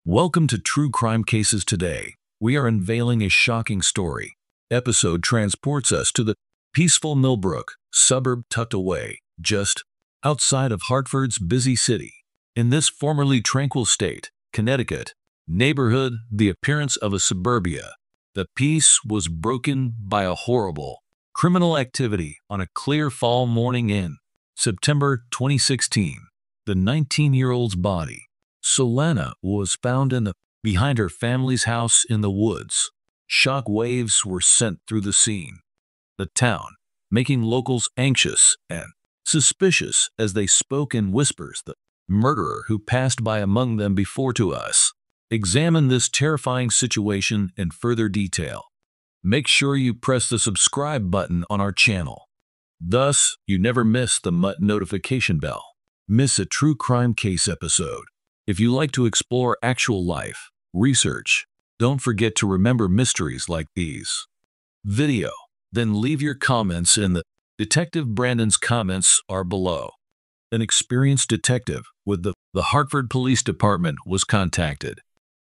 Welcome to True Crime Cases. Today, we are unveiling a shocking story. Episode transports us to the peaceful Millbrook suburb tucked away just outside of Hartford's busy city. In this formerly tranquil state, Connecticut, neighborhood, the appearance of a suburbia, the peace was broken by a horrible criminal activity on a clear fall morning in September 2016. The 19-year-old's body, Solana, was found behind her family's house in the woods. Shock waves were sent through the scene, the town, making locals anxious and suspicious as they spoke in whispers. The murderer who passed by among them before to us. Examine this terrifying situation in further detail. Make sure you press the subscribe button on our channel. Thus, you never miss the notification bell. Miss a true crime case episode. If you like to explore actual life research, don't forget to remember mysteries like these. Video. Then leave your comments in the Detective Brandon's comments are below. An experienced detective with the Hartford Police Department was contacted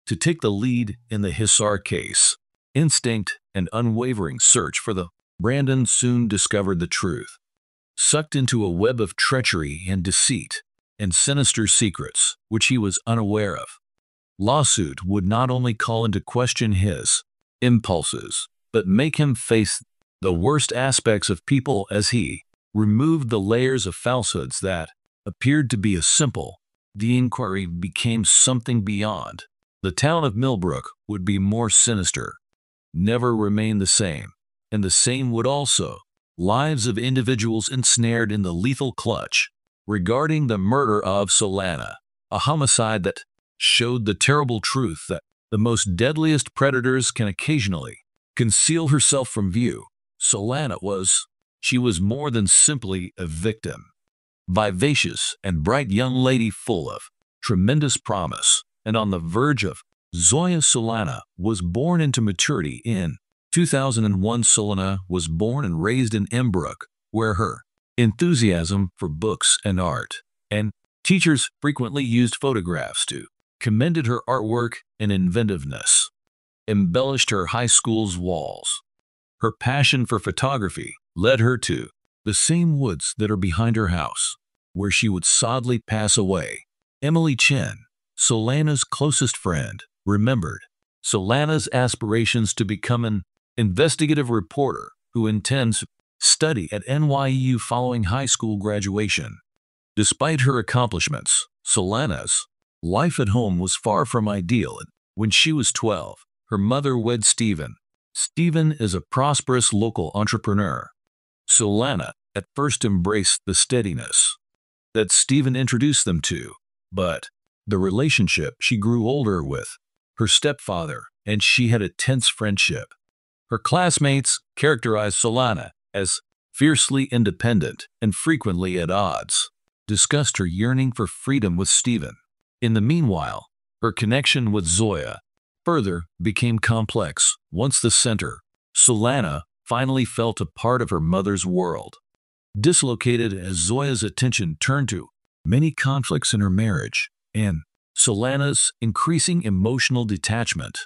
to take the lead in the Hisar case. Instinct and unwavering search for the Brandon soon discovered the truth. Sucked into a web of treachery and deceit and sinister secrets which he was unaware of. Lawsuit would not only call into question his impulses, but make him face the worst aspects of people as he removed the layers of falsehoods that appeared to be as simple. The inquiry became something beyond. The town of Millbrook would be more sinister, never remain the same, and the same would also lives of individuals ensnared in the lethal clutch. Regarding the murder of Solana, a homicide that showed the terrible truth that the most deadliest predators can occasionally conceal herself from view. Solana was more more than simply a victim. Vivacious and bright young lady full of tremendous promise, and on the verge of Zoya. Solana was born into maturity in 2001. Solana was born and raised in Embrook, where her enthusiasm for books and art and teachers frequently used photographs to commended her artwork and inventiveness, embellished her high school's walls. Her passion for photography led her to the same woods that are behind her house, where she would sadly pass away. Emily Chen, Solana's closest friend, remembered Solana's aspirations to become an investigative reporter who intends study at NYU following high school graduation. Despite her accomplishments, Solana's life at home was far from ideal. When she was 12, her mother wed Stephen. Stephen is a prosperous local entrepreneur. Solana at first embraced the steadiness that Stephen introduced them to, but the relationship she grew older with her stepfather, and she had a tense friendship. Her classmates characterized Solana as fiercely independent and frequently at odds, discussed her yearning for freedom with Stephen. In the meanwhile, her connection with Zoya further became complex. Once the center, Solana finally felt a part of her mother's world. Dislocated as Zoya's attention turned to many conflicts in her marriage and Solana's increasing emotional detachment,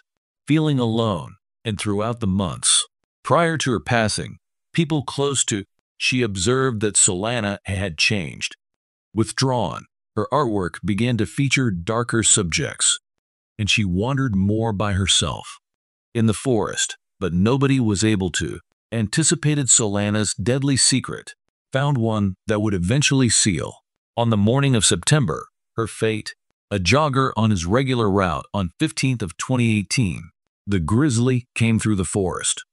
feeling alone, and throughout the months prior to her passing, people close to she observed that Solana had changed. Withdrawn, her artwork began to feature darker subjects, and she wandered more by herself in the forest, but nobody was able to anticipated Solana's deadly secret, found one that would eventually seal. On the morning of September, her fate, a jogger on his regular route on 15th of 2018, the grizzly came through the forest,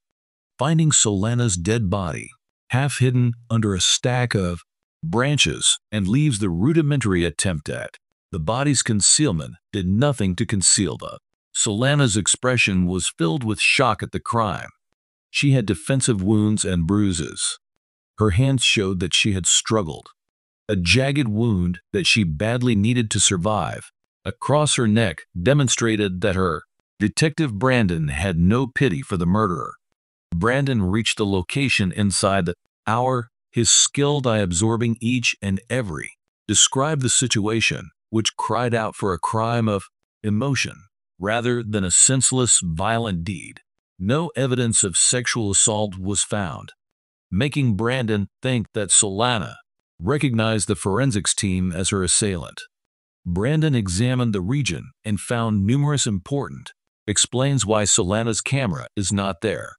finding Solana's dead body, half hidden under a stack of branches and leaves. The rudimentary attempt at the body's concealment did nothing to conceal the Solana's expression was filled with shock at the crime. She had defensive wounds and bruises. Her hands showed that she had struggled. A jagged wound that she badly needed to survive across her neck demonstrated that her Detective Brandon had no pity for the murderer. Brandon reached the location inside the hour, his skilled eye absorbing each and every. Described the situation, which cried out for a crime of emotion, rather than a senseless, violent deed. No evidence of sexual assault was found, making Brandon think that Solana recognized the forensics team as her assailant. Brandon examined the region and found numerous important explains why Solana's camera is not there.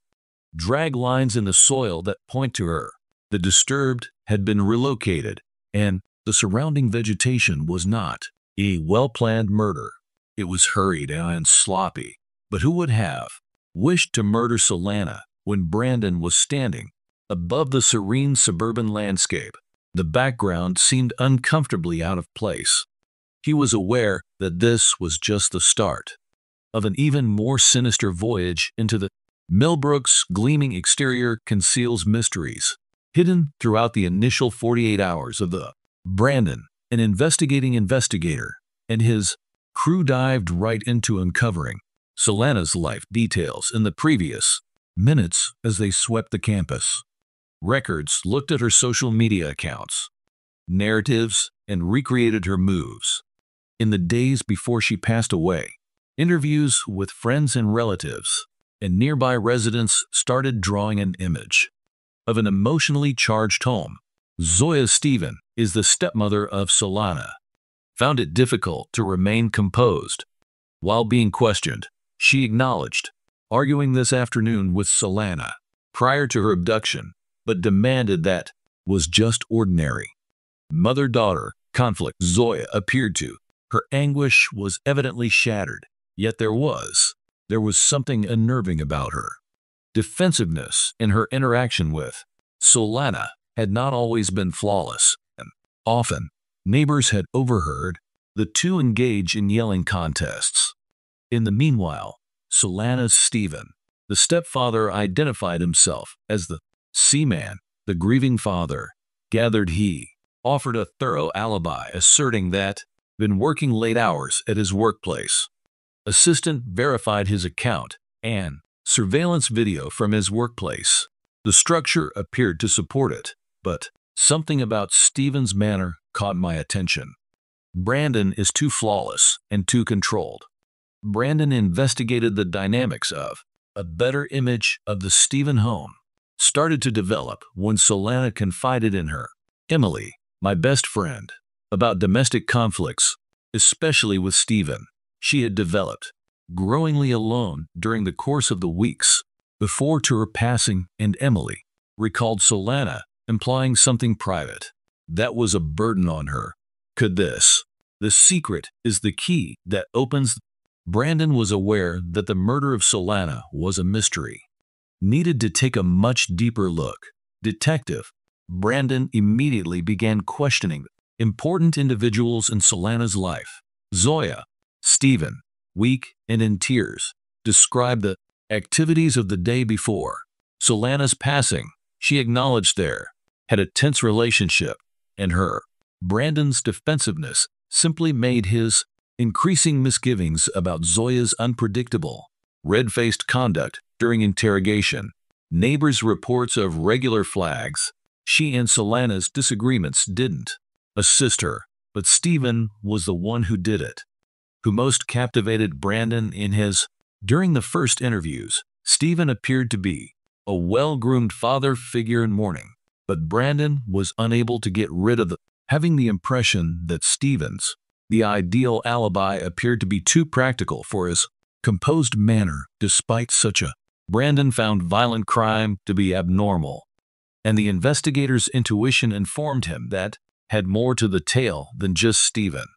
Drag lines in the soil that point to her. The disturbed had been relocated, and the surrounding vegetation was not a well-planned murder. It was hurried and sloppy. But who would have wished to murder Solana when Brandon was standing above the serene suburban landscape? The background seemed uncomfortably out of place. He was aware that this was just the start of an even more sinister voyage into the Millbrook's gleaming exterior conceals mysteries hidden throughout the initial 48 hours of the Brandon, an investigating investigator, and his crew dived right into uncovering Solana's life details in the previous minutes as they swept the campus. Records looked at her social media accounts, narratives, and recreated her moves. In the days before she passed away, interviews with friends and relatives and nearby residents started drawing an image of an emotionally charged home. Zoya Stephen is the stepmother of Solana. Found it difficult to remain composed. While being questioned, she acknowledged arguing this afternoon with Solana prior to her abduction, but demanded that was just ordinary mother-daughter conflict. Zoya appeared to. Her anguish was evidently shattered, yet there was something unnerving about her. Defensiveness in her interaction with Solana had not always been flawless, and often neighbors had overheard the two engage in yelling contests. In the meanwhile, Solana's Stephen, the stepfather, identified himself as the seaman, the grieving father. Gathered he offered a thorough alibi, asserting that been working late hours at his workplace. Assistant verified his account and surveillance video from his workplace. The structure appeared to support it, but something about Stephen's manner caught my attention. Brandon is too flawless and too controlled. Brandon investigated the dynamics of a better image of the Stephen home started to develop when Solana confided in her, Emily, my best friend, about domestic conflicts, especially with Stephen. She had developed growingly alone during the course of the weeks before to her passing, and Emily recalled Solana implying something private that was a burden on her. Could this? The secret is the key that opens. Brandon was aware that the murder of Solana was a mystery. Needed to take a much deeper look. Detective Brandon immediately began questioning important individuals in Solana's life. Zoya Stephen, weak and in tears, described the activities of the day before Solana's passing. She acknowledged there had a tense relationship, and her, Brandon's defensiveness simply made his increasing misgivings about Zoya's unpredictable, red-faced conduct during interrogation. Neighbors' reports of regular flags. She and Solana's disagreements didn't assist her, but Stephen was the one who did it, who most captivated Brandon in his. During the first interviews, Stephen appeared to be a well-groomed father figure in mourning, but Brandon was unable to get rid of having the impression that Stephen's, the ideal alibi, appeared to be too practical for his composed manner. Despite such a, Brandon found violent crime to be abnormal, and the investigator's intuition informed him that had more to the tale than just Stephen.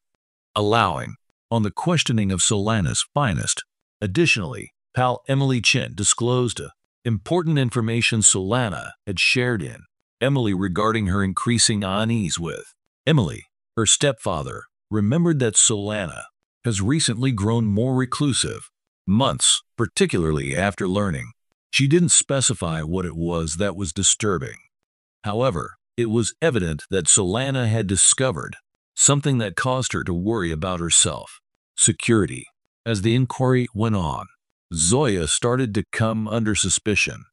Allowing on the questioning of Solana's finest. Additionally, pal Emily Chin disclosed important information Solana had shared in Emily regarding her increasing unease with Emily. Her stepfather remembered that Solana has recently grown more reclusive, months, particularly after learning. She didn't specify what it was that was disturbing. However, it was evident that Solana had discovered something that caused her to worry about herself. Security. As the inquiry went on, Zoya started to come under suspicion.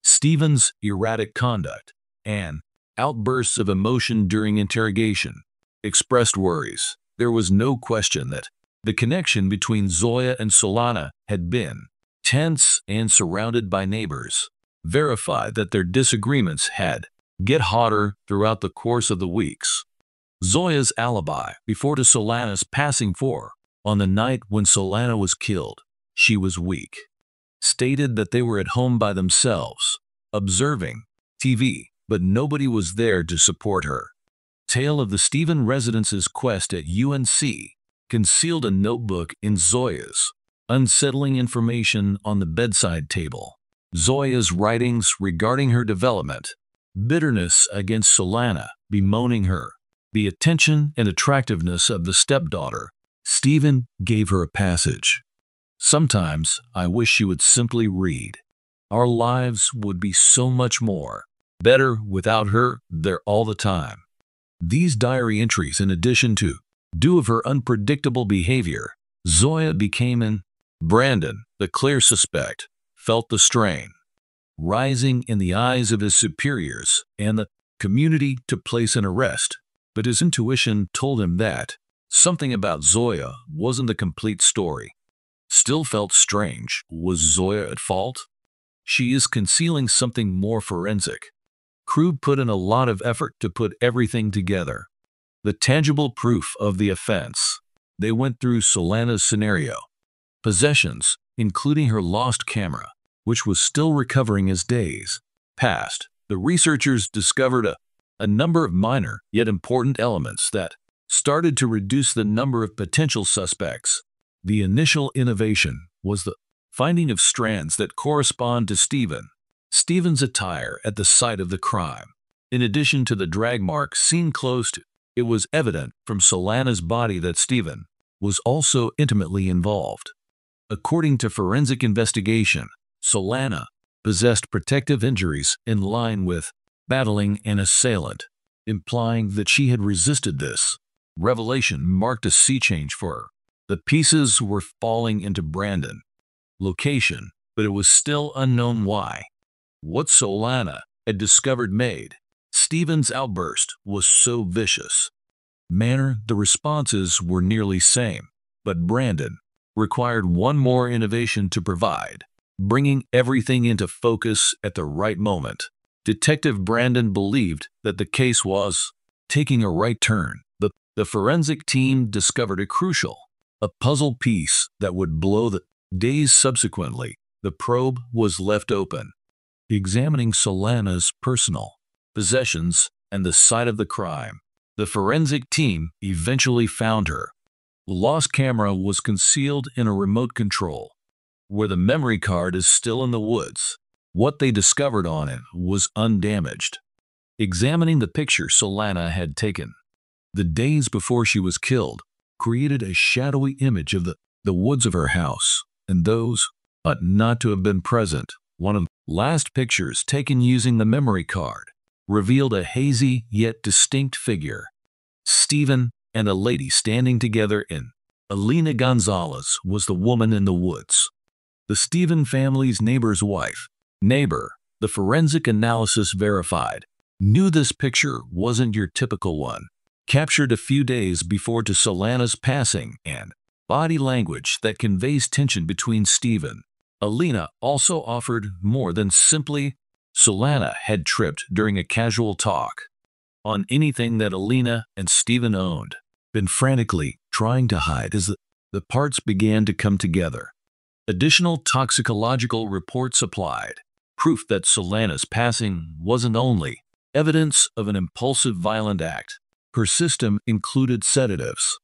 Stephen's erratic conduct and outbursts of emotion during interrogation expressed worries. There was no question that The connection between Zoya and Solana had been tense and surrounded by neighbors, verified that their disagreements had get hotter throughout the course of the weeks. Zoya's alibi before to Solana's passing for, on the night when Solana was killed, she was weak, stated that they were at home by themselves, observing TV, but nobody was there to support her. Tale of the Stephen residence's quest at UNC concealed a notebook in Zoya's, unsettling information on the bedside table. Zoya's writings regarding her development, bitterness against Solana, bemoaning her, the attention and attractiveness of the stepdaughter. Stephen gave her a passage. Sometimes I wish she would simply read. Our lives would be so much more better without her there all the time. These diary entries, in addition to due of her unpredictable behavior, Zoya became an Brandon, the clear suspect, felt the strain rising in the eyes of his superiors and the community to place an arrest, but his intuition told him that something about Zoya wasn't the complete story. Still felt strange. Was Zoya at fault? She is concealing something more forensic. Crew put in a lot of effort to put everything together. The tangible proof of the offense. They went through Solana's scenario. Possessions, including her lost camera, which was still recovering as days passed. The researchers discovered a number of minor yet important elements that started to reduce the number of potential suspects. The initial innovation was the finding of strands that correspond to Stephen's attire at the site of the crime. In addition to the drag marks seen close to, it was evident from Solana's body that Stephen was also intimately involved. According to forensic investigation, Solana possessed protective injuries in line with battling an assailant, implying that she had resisted this. Revelation marked a sea change for her. The pieces were falling into Brandon. Location, but it was still unknown why. What Solana had discovered made Stephen's outburst was so vicious. Manner, the responses were nearly same, but Brandon required one more innovation to provide, bringing everything into focus at the right moment. Detective Brandon believed that the case was taking a right turn. The forensic team discovered a puzzle piece that would blow the days subsequently. The probe was left open, examining Solana's personal possessions and the site of the crime. The forensic team eventually found her. The lost camera was concealed in a remote control, where the memory card is still in the woods. What they discovered on it was undamaged. Examining the picture Solana had taken the days before she was killed, created a shadowy image of the woods of her house, and those ought not to have been present. One of the last pictures taken using the memory card revealed a hazy yet distinct figure. Stephen and a lady standing together in. Alina Gonzalez was the woman in the woods. The Stephen family's neighbor's wife. Neighbor, the forensic analysis verified, knew this picture wasn't your typical one. Captured a few days before to Solana's passing and body language that conveys tension between Stephen. Alina also offered more than simply Solana had tripped during a casual talk on anything that Alina and Stephen owned, been frantically trying to hide as the parts began to come together. Additional toxicological reports applied, proof that Solana's passing wasn't only evidence of an impulsive violent act. Her system included sedatives,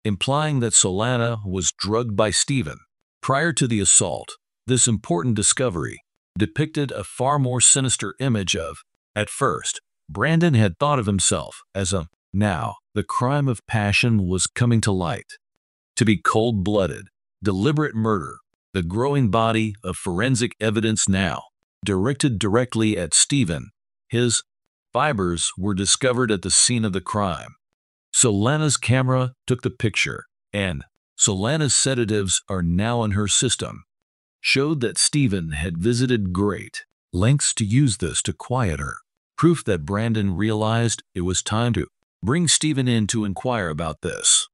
implying that Solana was drugged by Stephen. Prior to the assault, this important discovery depicted a far more sinister image of, at first, Brandon had thought of himself as a, now, the crime of passion was coming to light. To be cold-blooded, deliberate murder, the growing body of forensic evidence now, directed directly at Stephen. His fibers were discovered at the scene of the crime. Solana's camera took the picture, and Solana's sedatives are now in her system. Showed that Stephen had visited great lengths to use this to quiet her. Proof that Brandon realized it was time to bring Stephen in to inquire about this.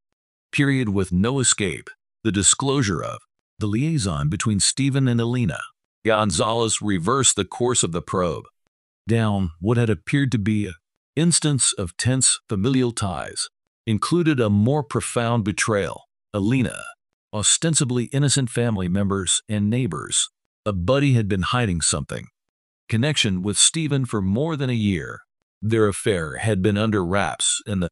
period with no escape. The disclosure of the liaison between Stephen and Alina Gonzalez reversed the course of the probe. Down what had appeared to be an instance of tense familial ties included a more profound betrayal. Alina, ostensibly innocent family members and neighbors, a buddy had been hiding something. Connection with Stephen for more than a year. Their affair had been under wraps in the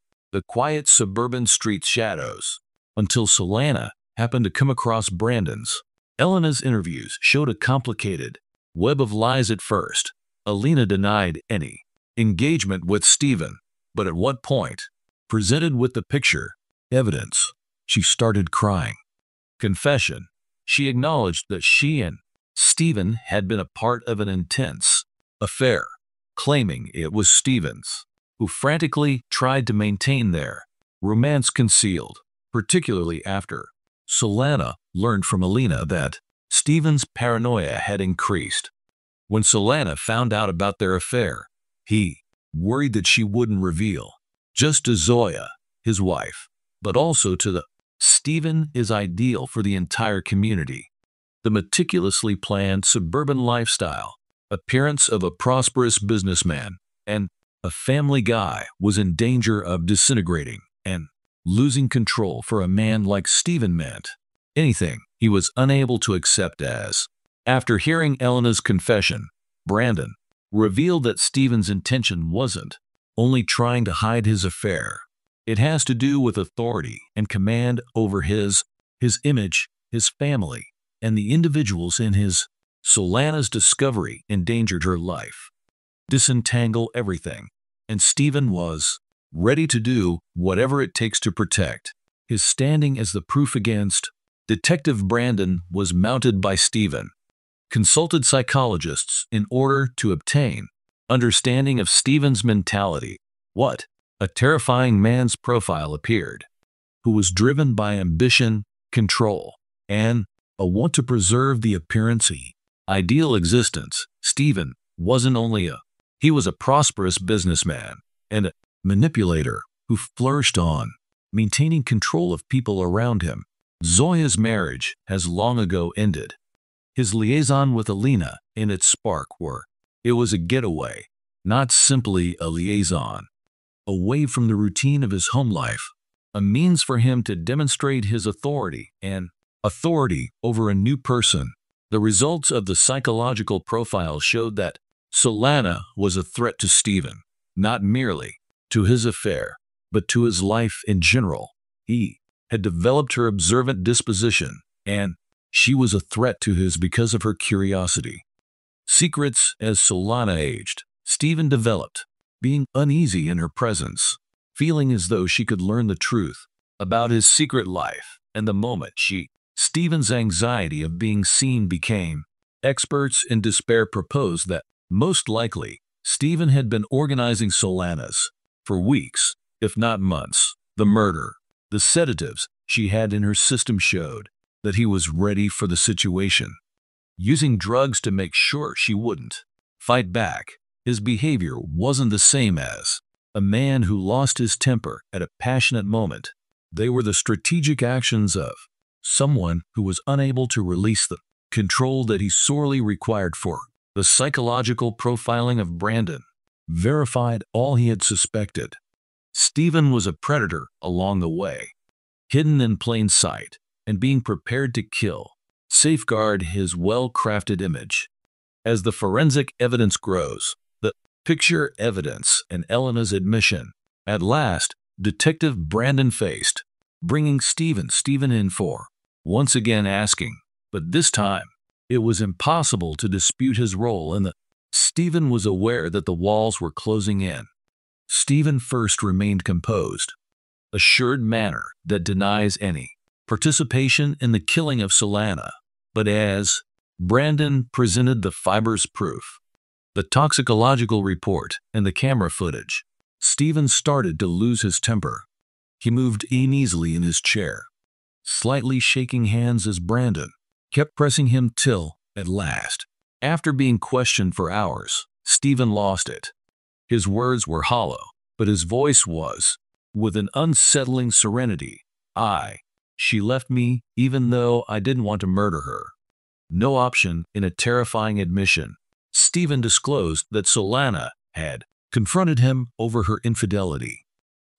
quiet suburban street shadows, until Solana happened to come across Brandon's. Elena's interviews showed a complicated web of lies at first. Alina denied any engagement with Stephen, but at what point, presented with the picture, evidence, she started crying. Confession. She acknowledged that she and Stephen had been a part of an intense affair, claiming it was Stephen's, who frantically tried to maintain their romance concealed, particularly after Solana learned from Alina that Stephen's paranoia had increased. When Solana found out about their affair, he worried that she wouldn't reveal, just to Zoya, his wife, but also to the Stephen is ideal for the entire community. The meticulously planned suburban lifestyle, appearance of a prosperous businessman, and a family guy was in danger of disintegrating, and losing control for a man like Stephen meant anything he was unable to accept as. After hearing Elena's confession, Brandon revealed that Stephen's intention wasn't only trying to hide his affair. It has to do with authority and command over his image, his family, and the individuals in his. Solana's discovery endangered her life. Disentangle everything, and Stephen was ready to do whatever it takes to protect his standing as the proof against. Detective Brandon was mounted by Stephen, consulted psychologists in order to obtain understanding of Stephen's mentality. What a terrifying man's profile appeared, who was driven by ambition, control, and a want to preserve the appearance ideal existence. Stephen wasn't only he was a prosperous businessman and a manipulator who flourished on maintaining control of people around him. Zoya's marriage has long ago ended. His liaison with Alina and its spark it was a getaway, not simply a liaison. Away from the routine of his home life, a means for him to demonstrate his authority over a new person. The results of the psychological profile showed that Solana was a threat to Stephen, not merely to his affair, but to his life in general. He had developed her observant disposition, and she was a threat to his because of her curiosity. Secrets. As Solana aged, Stephen developed, being uneasy in her presence, feeling as though she could learn the truth about his secret life, and the moment Stephen's anxiety of being seen became. Experts in despair proposed that, most likely, Stephen had been organizing Solana's, for weeks, if not months, the murder. The sedatives she had in her system showed that he was ready for the situation. Using drugs to make sure she wouldn't fight back, his behavior wasn't the same as a man who lost his temper at a passionate moment. They were the strategic actions of someone who was unable to release the control that he sorely required. For the psychological profiling of Brandon verified all he had suspected. Stephen was a predator along the way, hidden in plain sight and being prepared to kill, safeguard his well-crafted image. As the forensic evidence grows, the picture evidence and Elena's admission, at last, Detective Brandon faced, bringing Stephen in for, once again asking, but this time, it was impossible to dispute his role in the. Stephen was aware that the walls were closing in. Stephen first remained composed, assured manner that denies any participation in the killing of Solana. But as Brandon presented the fiber's proof, the toxicological report, and the camera footage, Stephen started to lose his temper. He moved uneasily in his chair, slightly shaking hands as Brandon kept pressing him till, at last, after being questioned for hours, Stephen lost it. His words were hollow, but his voice was, with an unsettling serenity, She left me even though I didn't want to murder her. No option in a terrifying admission. Stephen disclosed that Solana had confronted him over her infidelity,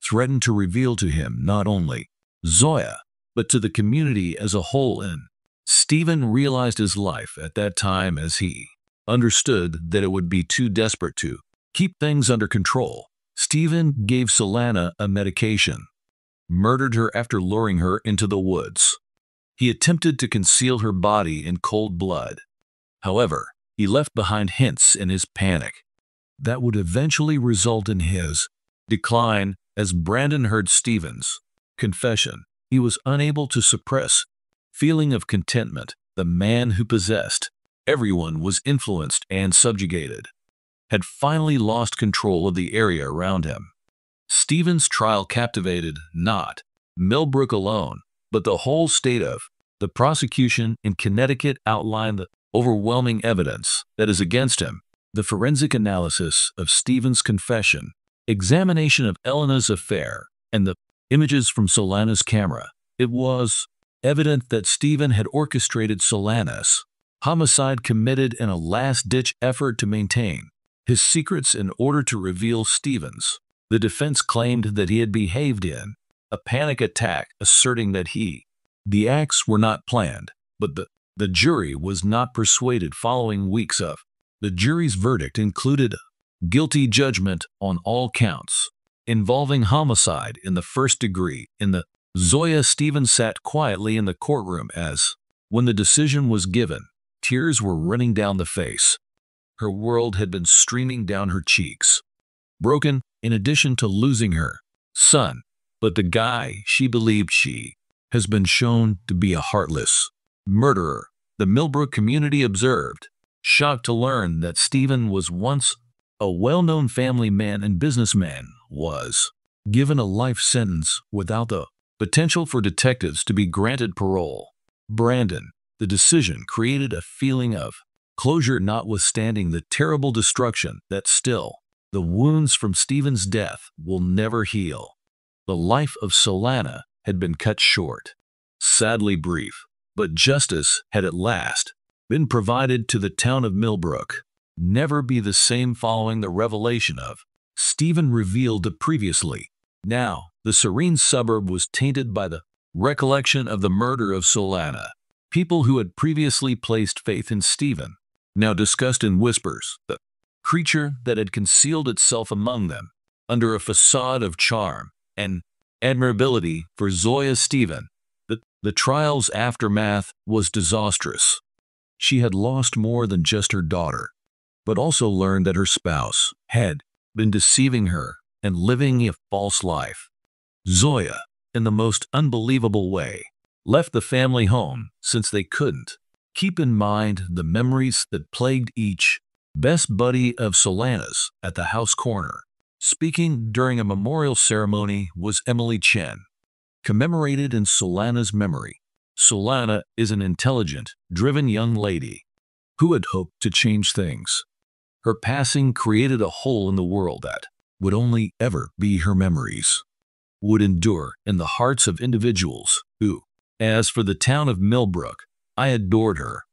threatened to reveal to him not only Zoya, but to the community as a whole. And Stephen realized his life at that time as he understood that it would be too desperate to keep things under control. Stephen gave Solana a medication, murdered her after luring her into the woods. He attempted to conceal her body in cold blood. However, he left behind hints in his panic that would eventually result in his decline. As Brandon heard Stephen's confession, he was unable to suppress feeling of contentment. The man who possessed everyone, was influenced and subjugated, had finally lost control of the area around him. Stephen's trial captivated not Millbrook alone, but the whole state. Of the prosecution in Connecticut outlined the overwhelming evidence that is against him. The forensic analysis of Stephen's confession, examination of Elena's affair, and the images from Solana's camera. It was evident that Stephen had orchestrated Solana's homicide, committed in a last-ditch effort to maintain his secrets in order to reveal Stephen's. The defense claimed that he had behaved in a panic attack, asserting that the acts were not planned, but the jury was not persuaded. Following weeks of the jury's verdict included a guilty judgment on all counts involving homicide in the first degree. Zoya Stephen sat quietly in the courtroom as, when the decision was given, tears were running down the face. Her world had been streaming down her cheeks, broken in addition to losing her son. But the guy she believed she has been shown to be a heartless murderer, the Millbrook community observed, shocked to learn that Stephen was once a well-known family man and businessman, was given a life sentence without the potential for detectives to be granted parole. Brandon, the decision created a feeling of closure notwithstanding the terrible destruction that still, the wounds from Stephen's death will never heal. The life of Solana had been cut short, sadly brief, but justice had at last been provided to the town of Millbrook. Never be the same following the revelation of Stephen revealed to previously. Now, the serene suburb was tainted by the recollection of the murder of Solana. People who had previously placed faith in Stephen now discussed in whispers the creature that had concealed itself among them under a facade of charm and admirability for Zoya Stephen. The trial's aftermath was disastrous. She had lost more than just her daughter, but also learned that her spouse had been deceiving her and living a false life. Zoya, in the most unbelievable way, left the family home since they couldn't keep in mind the memories that plagued each best buddy of Solana's at the house corner. Speaking during a memorial ceremony was Emily Chen, commemorated in Solana's memory. Solana is an intelligent, driven young lady who had hoped to change things. Her passing created a hole in the world that would only ever be her memories, would endure in the hearts of individuals who, as for the town of Millbrook, I adored her.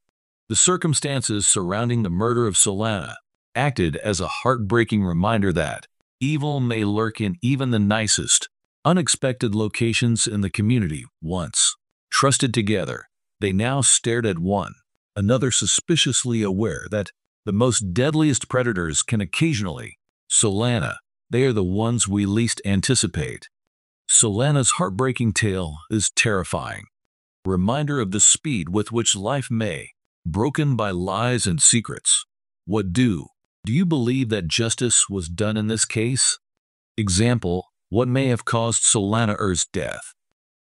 The circumstances surrounding the murder of Solana acted as a heartbreaking reminder that evil may lurk in even the nicest, unexpected locations in the community. Once trusted together, they now stared at one another, suspiciously aware that the most deadliest predators can occasionally Solana. They are the ones we least anticipate. Solana's heartbreaking tale is terrifying. Reminder of the speed with which life may broken by lies and secrets. What do you believe that justice was done in this case? Example, what may have caused Solana's death?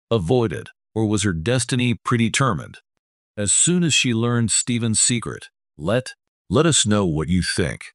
Avoided, or was her destiny predetermined? As soon as she learned Stephen's secret, let us know what you think.